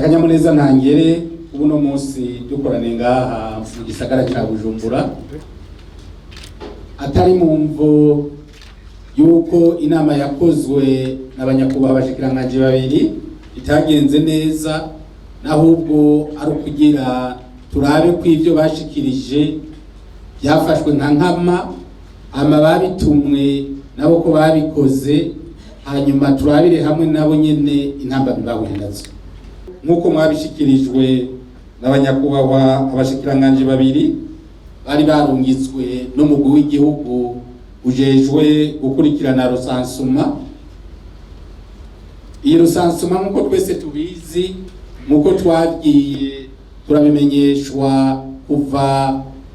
akanyamuneza ntangere ubuno munsi dukorane ngaha mu gisagara cya Bujumbura atari mu mvo yuko inama yakozwe n'abanyakubahwa abashikiranganje babiri itagenze neza, nahubwo ari ukugira turabe ko ivyo bashikirije byafashwe nka nkama babitumwe nabo ko babikoze, hanyuma turabire hamwe nabo nyene intamba bibahuye nazo nkuko mwabishikirijwe n'abanyakubahwa abashikiranganje babiri bari barungitswe n'umugwi w'igihugu ujejwe gukurikirana rusansuma. Iyi rusansuma nkuko twese tubizi, nkuko twagiye turabimenyeshwa kuva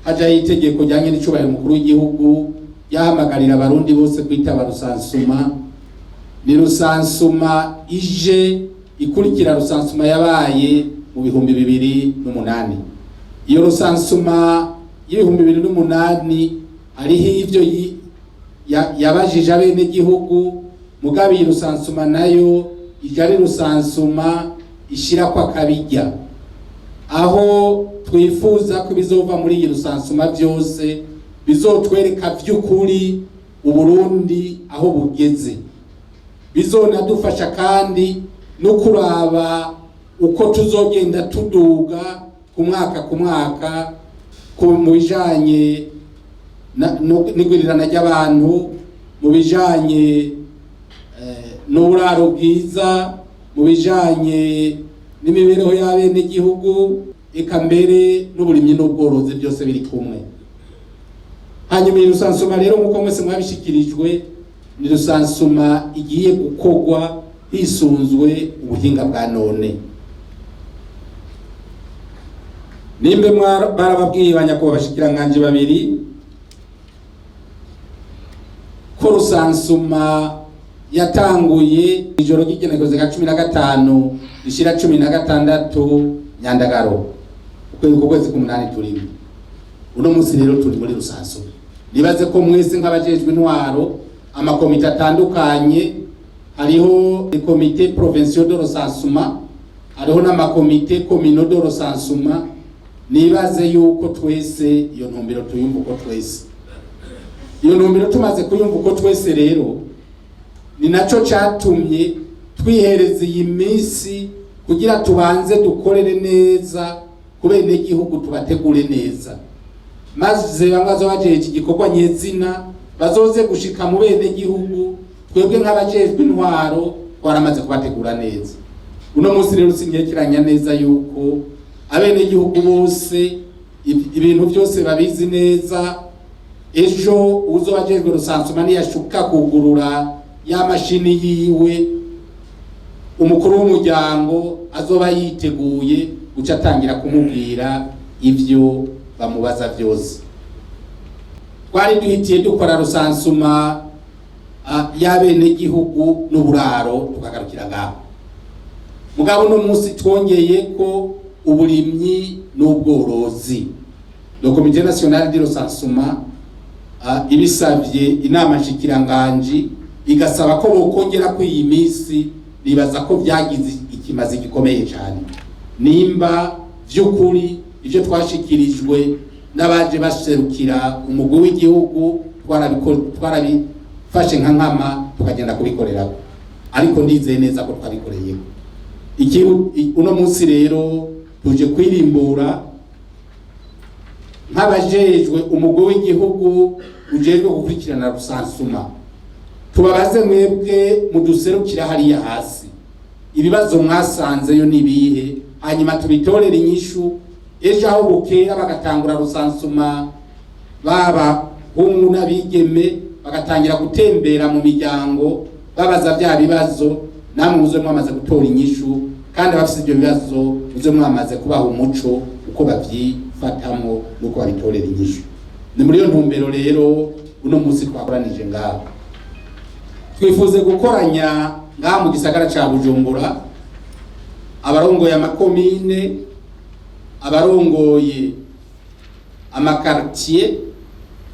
haja itegeko ryanye n'icubahiro mukuru w'igihugu yahamagarira abarundi bose kwitaba rusansuma. Ni rusansuma ije ikurikira rusansuma yabaye mu bihumbi 2008. Iyo rusansuma y'ibihumbi 2008 hariho ivyo yabajije abene gihugu, mugabe iyi rusansuma nayo ijari rusansuma ishira kwa kabijya, aho twifuza ko bizova muri iyi rusansuma byose bizotwereka vy'ukuri Uburundi aho bugeze, bizonadufasha kandi no kuraba uko tuzogenda tuduga ku mwaka mu bijanye n'igwirirana ry'abantu, mu bijanye n'uburaro bwiza, mu bijanye n'imibereho y'abene gihugu, eka mbere n'uburimyi n'ubworozi byose biri kumwe. Hanyuma iyi rusansuma rero nkuko mwese mwabishikirijwe, ni rusansuma igiye gukorwa hisunzwe ubuhinga bwa none. Nimbe barababwiye banyakubahwa abashikiranganje babiri ko rusansuma yatanguye ijoro ry'igenekerezo rya 15 rishira 16 Nyandagaro ukwezi k'umunani turimo. Uno munsi rero turi muri rusansuma. Nibaze ko mwese nk'abajejwe intwaro amakomite atandukanye, hariho komite provincial de recensement, hariho n'amakomite communal de recensement. Nibaze yuko twese iyo ntumbero tuyumva uko twese. Iyo ntumbero tumaze kuyumva uko twese rero, ni naco catumye twihereza iyi minsi kugira tubanze dukorere neza kubene igihugu, tubategure neza, maze bamwe bajeje iki gikorwa nyezina bazoze gushika mu bene igihugu. Twebwe nk'abajejwe intwaro twaramaze kubategura neza. Uno munsi rero sinyekeranya neza yuko abene igihugu bose ibintu byose babizi neza. Ejo uzobajejwe rusansuma niyashuka kugurura ya mashini yiwe, umukuru w'umuryango azoba yiteguye guca atangira kumubwira ivyo bamubaza byose. Twari duhitiye dukora rusansuma y'abene gihugu n'uburaro tukagarukira ngaho. Mugabo no munsi twongeye ko uburimyi n'ubworozi. Le Comité National de Recensement ibisavye inama nshikiranganje igasaba ko bokongera ko iyi minsi, nibaza ko byagize ikimazi gikomeye cyane. Nimba vy'ukuri ivyo twashikirijwe n'abaje baserukira umugwi w'igihugu twarabifashe nka nkama tukagenda kubikorera, ariko ndizeye neza ko twabikoreye. Uno munsi rero tuje kwirimbura nk'abajejwe umugwi w'igihugu ujejwe gukurikirana rusansuma. Tubabaze mwebwe muduserukira hariya hasi, ibibazo mwasanzeyo nibihe, hanyuma tubitorera inyishu. Ejo aho bukera bagatangura rusansuma, baba hungu n'abigeme bagatangira gutembera mu miryango babaza bya bibazo, namwe muze mwamaze gutora inyishu, kandi abafite ibyo bibazo muze mwamaze kubaha umuco uko bavyifatamo nuko babitorera inyishu. Ni muri iyo ntumbero rero uno munsi twakoranije ngaho. Twifuze gukoranya ngaha mu gisagara ca Bujumbura abarongoye amakomine, abarongoye amakartier,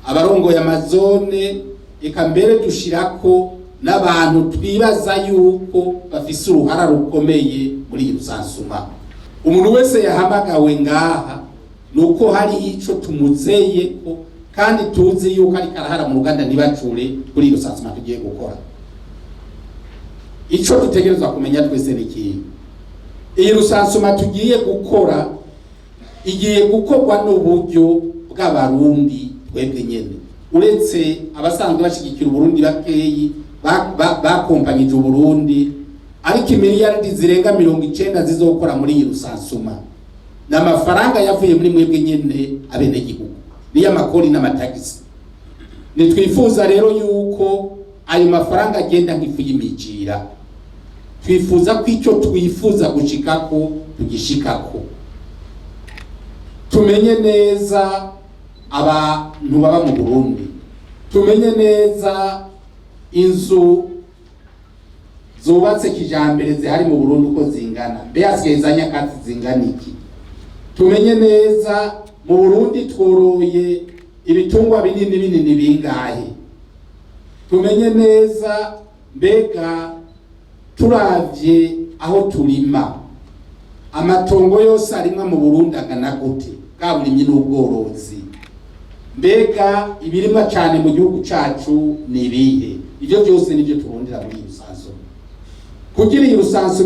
abarongoye amazone, eka mbere dushirako n'abantu twibaza yuko bafise uruhara rukomeye muri iyi rusansuma. umuntu wese yahamagawe ngaha nuko hari ico tumuzeye ko kandi tuzi yuko ari karahara mu Ruganda ntibacure kuri iyo sansuma tugiye gukora. Ico dutegerezwa kumenya twese niki iyi rusansuma tugiye gukora igiye gukorwa n'uburyo bw'abarundi twebwe nyene, uretse abasanzwe bashigikira Uburundi bakeyi bakompanyije Uburundi, ariko imiliyaridi zirenga 90 zizokora muri iyi rusansuma n'amafaranga yavuye muri mwebwe nyene abenegihugu niyo amakori n'amatagisi. Nitwifuza rero yuko ayo mafaranga agenda nk'ifu y'imijira, twifuza ko icyo twifuza gushikako tugishikako. Tumenye neza abantu baba mu Burundi, tumenye neza inzu zubatse kijambere zihari mu Burundi uko zingana, mbe hasigaye nyakatsi zingana iki. Tumenye neza mu Burundi tworoye ibitungwa binini bingahe. Tumenye neza mbega turavye aho turima amatongo yose arimwa mu Burundi angana gute, bwaburimye n'ubworozi. Mbega ibirimwa cyane mu gihugu cacu ni bihe. Ivyo byose nivyo turondera muri rusanso, kugira iyi rusanso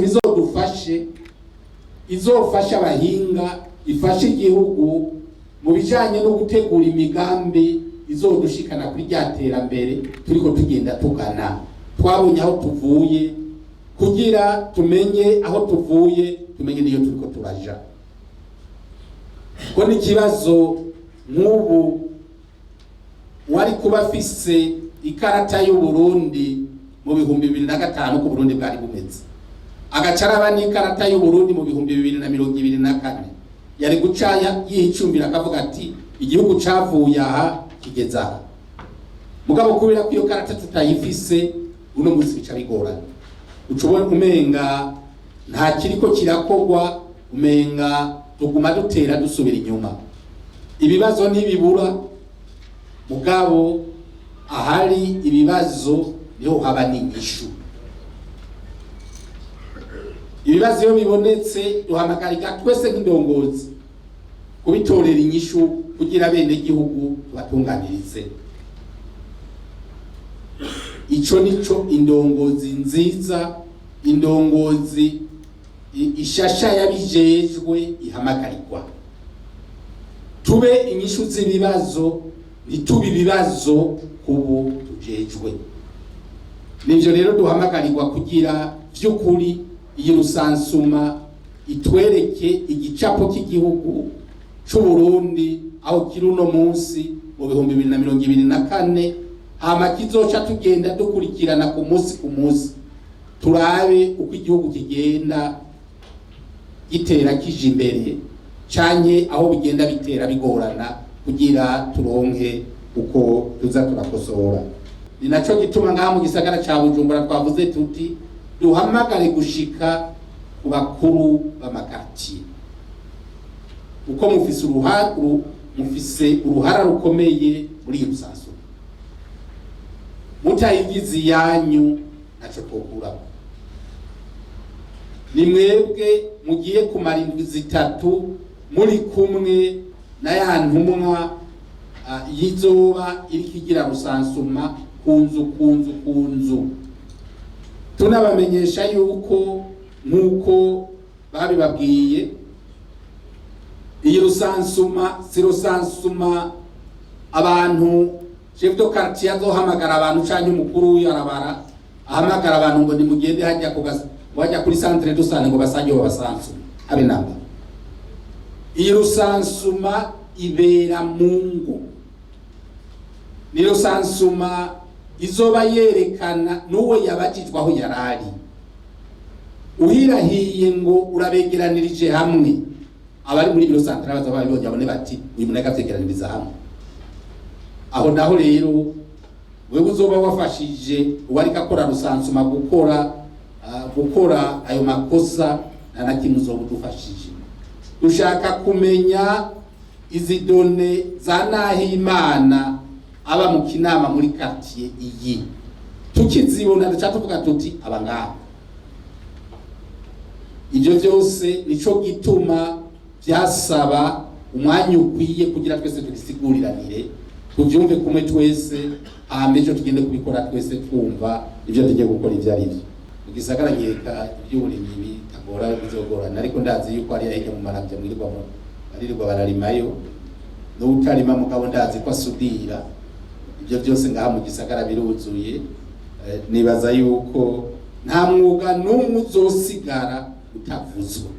izofasha abahinga, ifashe igihugu mu bijanye no gutegura imigambi izodushikana kuri ryaterambere turiko tugenda tugana. Twabonye aho tuvuye, kugira tumenye aho tuvuye, tumenye niyo turiko turaja. Ko n'ikibazo nk'ubu wari kuba afise ikarata y'u Burundi mu 2005 ku Burundi bwari bumeze, agacaraba n'ikarata y'u Burundi mu 2024, yari gucaya yicumbira akavuga ati igihugu cavuye aha kigeza aha. Mugabo kubera ko iyo karata tutayifise uno munsi bica bigorana, ucubona umenga nta kiriko kirakogwa, umenga tuguma dutera dusubira inyuma. Ibibazo ntibibura, mugabo ahari ibibazo niho haba n'inyishu. Ibibazo iyo bibonetse duhamagarika twese nk'indongozi kubitorera inyishu kugira bene gihugu batunganirize. Ico nico indongozi nziza, indongozi ishasha yabijejwe ihamagarirwa. Tube inyishu z'ibibazo, ntitube ibibazo kubo tujejwe. Nivyo rero duhamagarirwa kugira vy'ukuri iyi rusansuma itwereke igicapo cy'igihugu c'u Burundi aho kiri uno munsi mu 2024, hama kizoca tugenda dukurikirana ku munsi turabe uko igihugu kigenda gitera kije imbere canke aho bigenda bitera bigorana, kugira turonke uko tuza turakosora. Ni naco gituma ngaha mu gisagara ca Bujumbura twavuze tuti duhamagare gushika ku bakuru b'amakartier, uko mufise uruhara rukomeye muri iyo rusanso. Mutayigize yanyu naco twokura. Ni mwebwe mugiye kumara indwi zitatu muri kumwe na ya ntumwa yizoba iriko igira rusansuma kunzu. Tunabamenyesha yuko nkuko babibabwiye, iyi rusansuma si rusansuma abantu chef de quartier azohamagara abantu canke umukuru yarabara ahamagara abantu ngo nimugende hajya kuri centre de santé ngo basanje babasansuma abe namba. Iyi rusansuma ibera mungu, ni rusansuma izoba yerekana nuwe yabajijwe aho yarari. Uhirahiye ngo urabegeranirije hamwe, abari muri biro centre bazaba babone bati uyu munega vyegeraniriza hamwe. Aho naho rero wewe uzoba wafashije uwarika akora rusansuma gukora ayo makosa na kimwe uzobudufashije. Dushaka kumenya izi done za Nahimana aba mu Kinama muri quartier iyi, tukizibona duca tuvuga tuti abangaba Ibyo byose nico gituma byasaba umwanya ukwiye kugira twese tubisiguriranire, tubyumve kumwe twese, ejo tugende kubikora twese twumva ibyo tugiye gukora ibyo ari byo. Mu gisagara nkeka iby'uburimyi bitagora bizogorana, ariko ndazi yuko ari yahige mu maramvya mwirirwa bararimayo, no utarima mugabo ndazi ko asudira. Ibyo byose ngaha mu gisagara biruzuye. Nibaza yuko nta mwuga n'umwe uzosigara utavuzwe.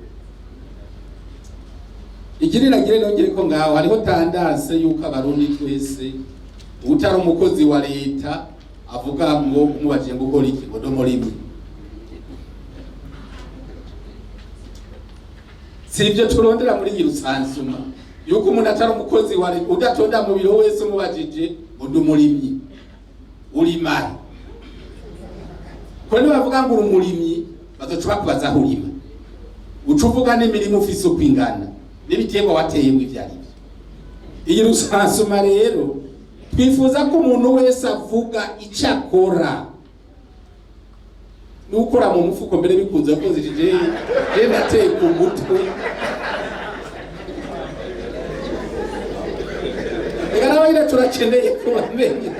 Ikindi nagire nongere ko ngaho hariho tendance yuko abarundi twese utari umukozi wa leta avuga ngo umubaje ngo ukora iki ngo domorimi. Sivyo turondera muri Rusansuma yuko umuntu atari umukozi wa leta udatonda mu biro wese umubajije ngo domorimi urimari. Ko bavuga ngo umurimyi bazocuba kubaza aho urima, ucuvuga n'imirimo ufise ukwingana n'ibitego wateye mu ivyari. Iyi Rusansuma rero twifuza ko umuntu wese avuga icyo akora, n'ukora mu mufuko mbere bikunze ko zije nateye ku mutwe. Ega nawe turakeneye kubamenya.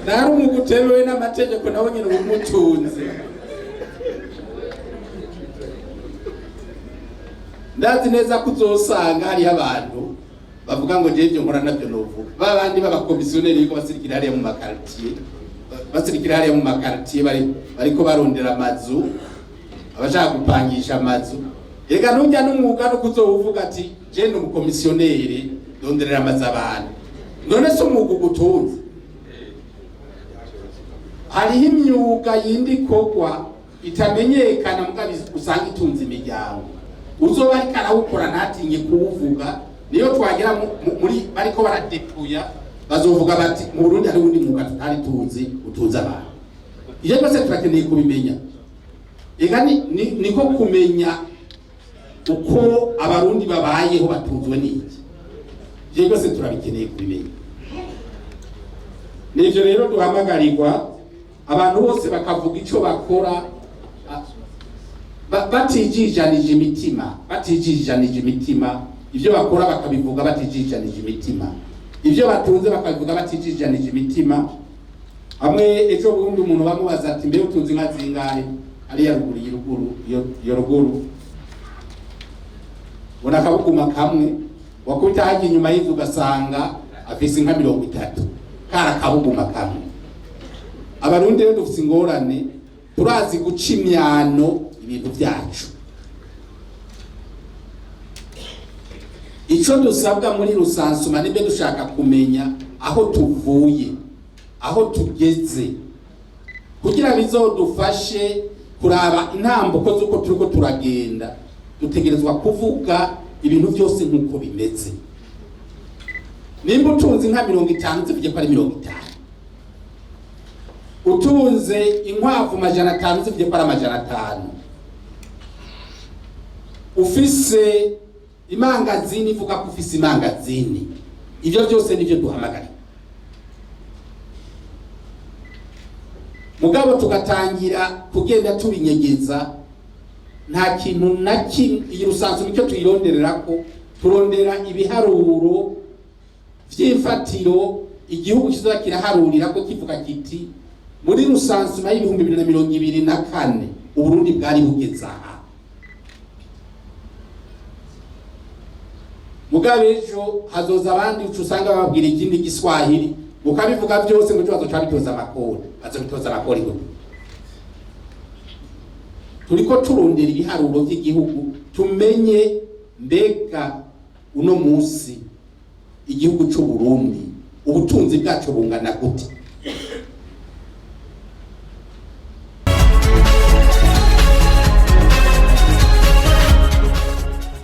Nari umugutewe n'amategeko nawe nyine umutunze. Ndazi neza kuzosanga hari abantu bavuga ngo je byo nkora nabyo novuga. Babandi b'abakomisiyoneri yuko basirikira hariya mu makartier, bariko barondera amazu, abashaka gupangisha amazu. Ega nujya n'umwuga no kuzovuga ati je ndi umukomisiyoneri donderera amazu abantu. None se umwuga gutunze. Hariho imyuga yindi kogwa itamenyekana mugabizi usanga itunze imiryango. Uzoba ariko arawukora ntatinye kuwuvuga, niyo twagira muri bariko baradepuya bazovuga bati mu Burundi hari undi mwuga tutari tuzi utunze abantu. Iyo byose turakeneye kubimenya. Ega niko kumenya uko abarundi babayeho batunzwe n'iki. Iyo byose turabikeneye kubimenya. Nivyo rero duhamagarirwa abantu bose bakavuga icyo bakora batijijanije imitima, ibyo bakora bakabivuga batijijanije imitima, ibyo batunze bakabivuga batijijanije imitima. Hamwe ejo bundi umuntu bamubaza ati mbe utunze inka zingahe, ari ya ruguru ubona akabuguma kamwe, wakubita hagiye inyuma y'inzu ugasanga afise inka 30 kara kabuguma kamwe. Abarundi rero dufite ingorane, turazi guca imyano ibintu byacu. Ico dusabwa muri Rusansuma nibe dushaka kumenya aho tuvuye, aho tugeze, kugira bizodufashe kuraba intambuko z'uko turiko turagenda. Dutegerezwa kuvuga ibintu byose nk'uko bimeze. Nimba utunze nka 50 zivuge ko ari 50, utunze inkwavu 500 zivuge ko ari 500, ufise imangazini ivuga ko ufise imangazini. Ibyo byose nivyo duhamagara. Mugabo tugatangira kugenda tubinyegeza, nta kintu na kimwe. Iyi Rusansuma icyo tuyironderera ko turondera ibiharuro vy'imfatiro igihugu kizoba kiraharurira ko kivuga kiti muri Rusansuma y'ibihumbi 2024 Uburundi bwari bugeze aha. Mugabe ejo hazoza abandi ucusanga bababwira ikindi Giswahili, ukabivuga byose ngo bazoca bitoza amakori, bazobitoza amakori gute? Turiko turondera ibiharuro by'igihugu tumenye mbega uno munsi igihugu cy'u Burundi ubutunzi bwacu bungana gute.